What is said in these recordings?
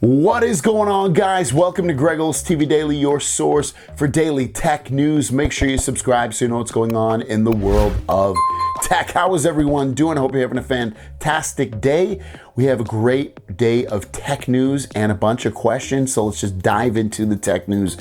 What is going on, guys? Welcome to Greggles TV Daily, your source for daily tech news. Make sure you subscribe so you know what's going on in the world of tech. How is everyone doing? I hope you're having a fantastic day. We have a great day of tech news and a bunch of questions, so let's just dive into the tech news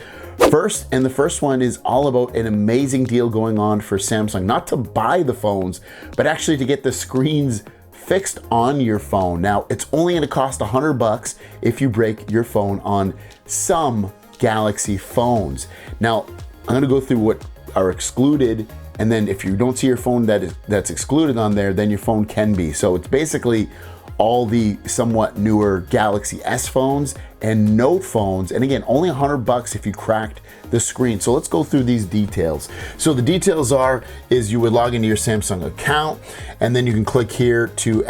first. And the first one is all about an amazing deal going on for Samsung, not to buy the phones, but actually to get the screens fixed on your phone. Now, it's only going to cost $100 if you break your phone on some Galaxy phones. Now, I'm going to go through what are excluded, and then if you don't see your phone that's excluded on there, then your phone can be. So it's basically all the somewhat newer Galaxy S phones and Note phones, and again, only $100 if you cracked the screen. So let's go through these details. So the details is you would log into your Samsung account, and then you can click here to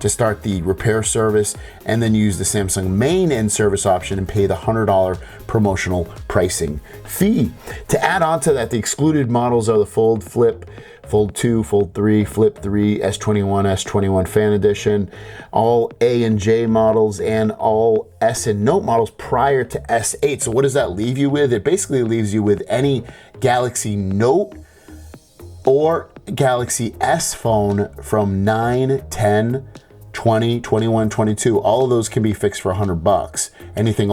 start the repair service, and then use the Samsung main end service option and pay the $100 promotional pricing fee. To add on to that, the excluded models are the Fold, Flip, Fold 2, Fold 3, Flip 3, S21, S21 Fan Edition, all A and J models, and all S and Note models prior to S8. So what does that leave you with? It basically leaves you with any Galaxy Note or Galaxy S phone from 9, 10, 20, 21, 22. All of those can be fixed for $100. Anything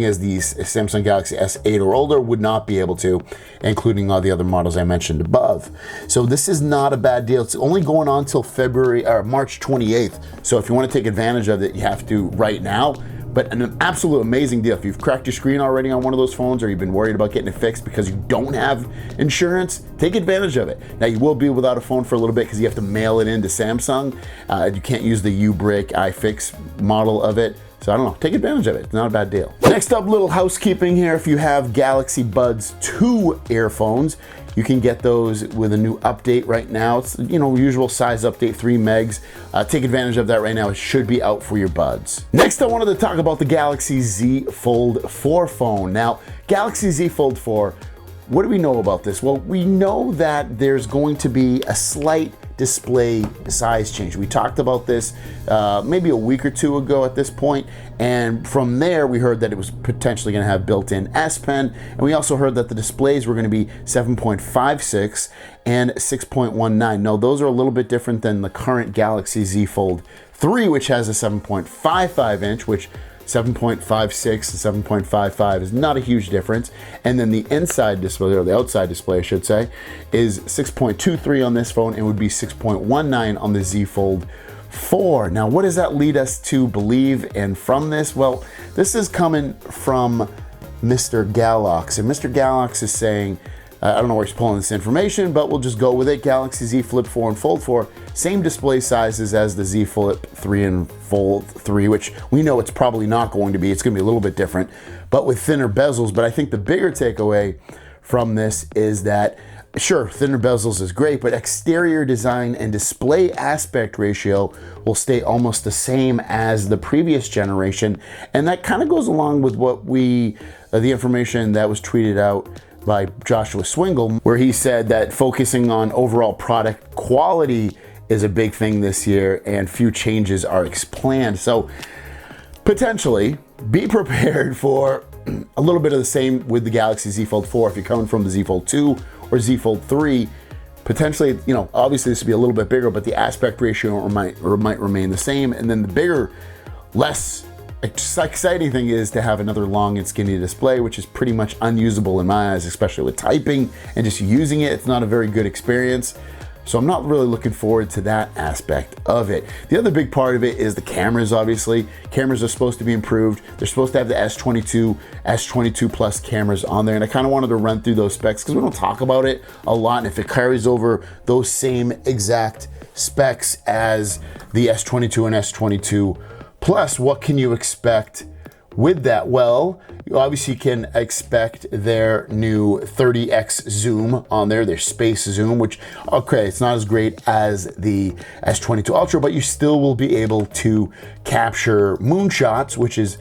as the Samsung Galaxy S8 or older would not be able to, including all the other models I mentioned above. So this is not a bad deal. It's only going on till March 28th. So if you want to take advantage of it, you have to right now. But an absolute amazing deal. If you've cracked your screen already on one of those phones, or you've been worried about getting it fixed because you don't have insurance, take advantage of it. Now, you will be without a phone for a little bit because you have to mail it into Samsung. You can't use the U-Brick iFix model of it. So I don't know, take advantage of it. It's not a bad deal. Next up, little housekeeping here. If you have Galaxy Buds 2 earphones, you can get those with a new update right now. It's, usual size update, 3 megs. Take advantage of that right now. It should be out for your buds. Next, I wanted to talk about the Galaxy Z Fold 4 phone. Now, Galaxy Z Fold 4, what do we know about this? Well, we know that there's going to be a slight display size change. We talked about this maybe a week or two ago at this point, and from there we heard that it was potentially going to have built-in S Pen, and we also heard that the displays were going to be 7.56 and 6.19. No, those are a little bit different than the current Galaxy Z Fold 3, which has a 7.55 inch, which 7.56 and 7.55 is not a huge difference. And then the inside display, or the outside display I should say, is 6.23 on this phone and would be 6.19 on the Z Fold 4. Now, what does that lead us to believe? And from this, well, this is coming from Mr. Galax, and Mr. Galax is saying, I don't know where he's pulling this information, but we'll just go with it. Galaxy Z Flip 4 and Fold 4, same display sizes as the Z Flip 3 and Fold 3, which we know it's probably not going to be. It's going to be a little bit different, but with thinner bezels. But I think the bigger takeaway from this is that, sure, thinner bezels is great, but exterior design and display aspect ratio will stay almost the same as the previous generation. And that kind of goes along with what the information that was tweeted out by Joshua Swingle, where he said that focusing on overall product quality is a big thing this year and few changes are planned. So potentially be prepared for a little bit of the same with the Galaxy Z Fold 4. If you're coming from the Z Fold 2 or Z Fold 3, potentially, obviously this would be a little bit bigger, but the aspect ratio might remain the same. And then the bigger, less exciting thing is to have another long and skinny display, which is pretty much unusable in my eyes, especially with typing and just using it. It's not a very good experience. So I'm not really looking forward to that aspect of it. The other big part of it is the cameras, obviously. Cameras are supposed to be improved. They're supposed to have the S22, S22 Plus cameras on there. And I kind of wanted to run through those specs because we don't talk about it a lot. And if it carries over those same exact specs as the S22 and S22 Plus, what can you expect with that? Well, you obviously can expect their new 30x zoom on there, their space zoom, which, okay, it's not as great as the S22 Ultra, but you still will be able to capture moonshots, which is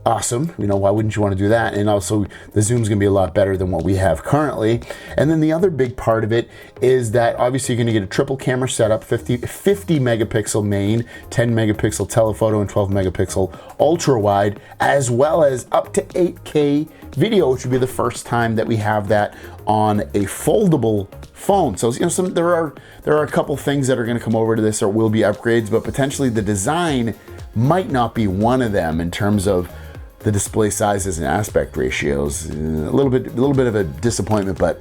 Awesome. You know, why wouldn't you want to do that? And also the zoom's gonna be a lot better than what we have currently. And then the other big part of it is that obviously you're gonna get a triple camera setup, 50 megapixel main, 10 megapixel telephoto, and 12 megapixel ultra wide, as well as up to 8K video, which would be the first time that we have that on a foldable phone. So, you know, there are a couple things that are gonna come over to this or will be upgrades, but potentially the design might not be one of them in terms of the display sizes and aspect ratios. A little bit of a disappointment, but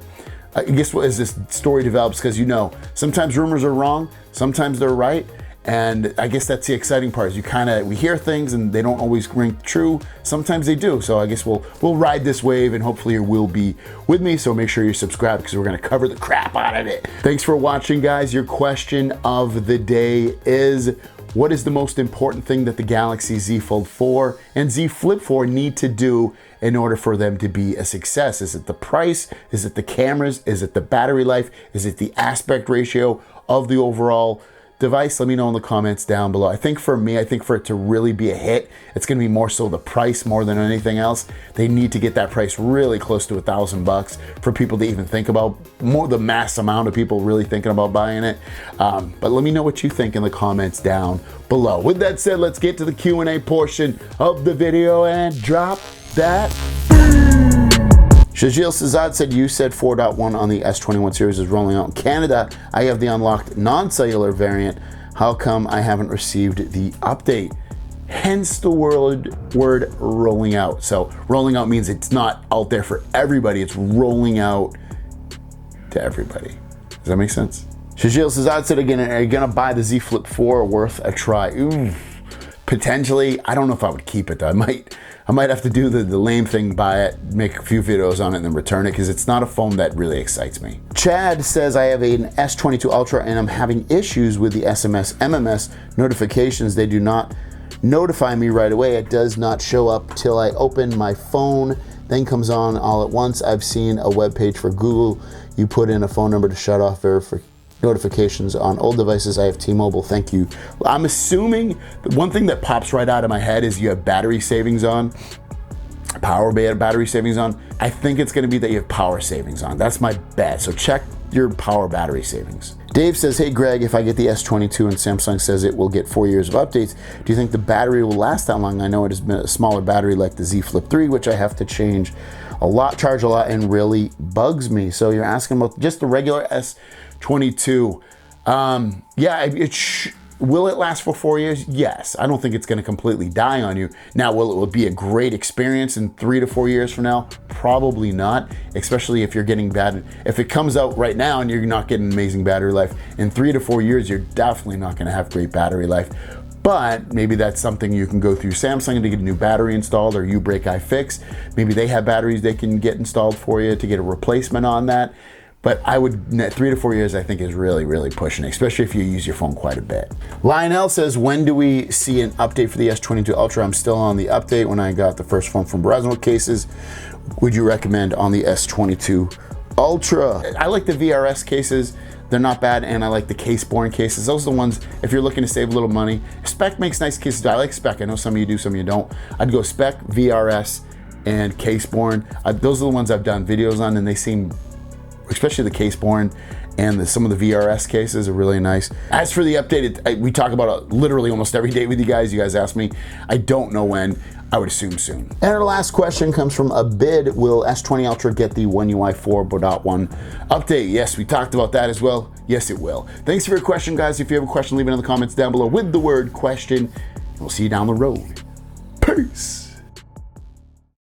I guess as this story develops, because you know, sometimes rumors are wrong, sometimes they're right, and I guess that's the exciting part. Is we hear things and they don't always ring true. Sometimes they do. So I guess we'll ride this wave, and hopefully you will be with me. So make sure you're subscribed because we're gonna cover the crap out of it. Thanks for watching, guys. Your question of the day is, what is the most important thing that the Galaxy Z Fold 4 and Z Flip 4 need to do in order for them to be a success? Is it the price? Is it the cameras? Is it the battery life? Is it the aspect ratio of the overall device? Let me know in the comments down below. I think for it to really be a hit, it's gonna be more so the price more than anything else. They need to get that price really close to $1,000 for people to even think about, more the mass amount of people really thinking about buying it. But let me know what you think in the comments down below. With that said, let's get to the Q&A portion of the video and drop that. Shajil Sazad said, you said 4.1 on the S21 series is rolling out in Canada. I have the unlocked non-cellular variant. How come I haven't received the update? Hence the word rolling out. So rolling out means it's not out there for everybody. It's rolling out to everybody. Does that make sense? Shajil Sazad said again, are you gonna buy the Z Flip 4? Worth a try? Ooh, potentially. I don't know if I would keep it though. I might have to do the lame thing, buy it, make a few videos on it, and then return it, because it's not a phone that really excites me. Chad says, I have an S22 Ultra and I'm having issues with the SMS, MMS notifications. They do not notify me right away. It does not show up till I open my phone, then comes on all at once. I've seen a web page for Google. You put in a phone number to shut off notifications on old devices. I have T-Mobile, thank you. I'm assuming the one thing that pops right out of my head is you have battery savings on, battery savings on. I think it's gonna be that you have power savings on. That's my bet, so check your power battery savings. Dave says, hey Greg, if I get the S22 and Samsung says it will get 4 years of updates, do you think the battery will last that long? I know it has been a smaller battery like the Z Flip 3, which I have to charge a lot, and really bugs me. So you're asking about just the regular S22. Yeah, will it last for 4 years? Yes. I don't think it's gonna completely die on you. Now, will it be a great experience in 3 to 4 years from now? Probably not, especially if you're getting bad. If it comes out right now and you're not getting amazing battery life, in 3 to 4 years, you're definitely not gonna have great battery life. But maybe that's something you can go through Samsung to get a new battery installed, or Break iFix. Maybe they have batteries they can get installed for you to get a replacement on that. But I would, 3 to 4 years I think is really, really pushing, especially if you use your phone quite a bit. Lionel says, when do we see an update for the S22 Ultra? I'm still on the update when I got the first phone from Verizon. What cases would you recommend on the S22 Ultra? I like the VRS cases. They're not bad, and I like the case-borne cases. Those are the ones, if you're looking to save a little money. Spec makes nice cases. I like Spec. I know some of you do, some of you don't. I'd go Spec, VRS, and case-borne. Those are the ones I've done videos on, and they seem, especially the case-borne and some of the VRS cases are really nice. As for the update, we talk about it literally almost every day with you guys. You guys ask me. I don't know when. I would assume soon. And our last question comes from Abid. Will S20 Ultra get the One UI 4.1 update? Yes, we talked about that as well. Yes, it will. Thanks for your question, guys. If you have a question, leave it in the comments down below with the word question. We'll see you down the road. Peace.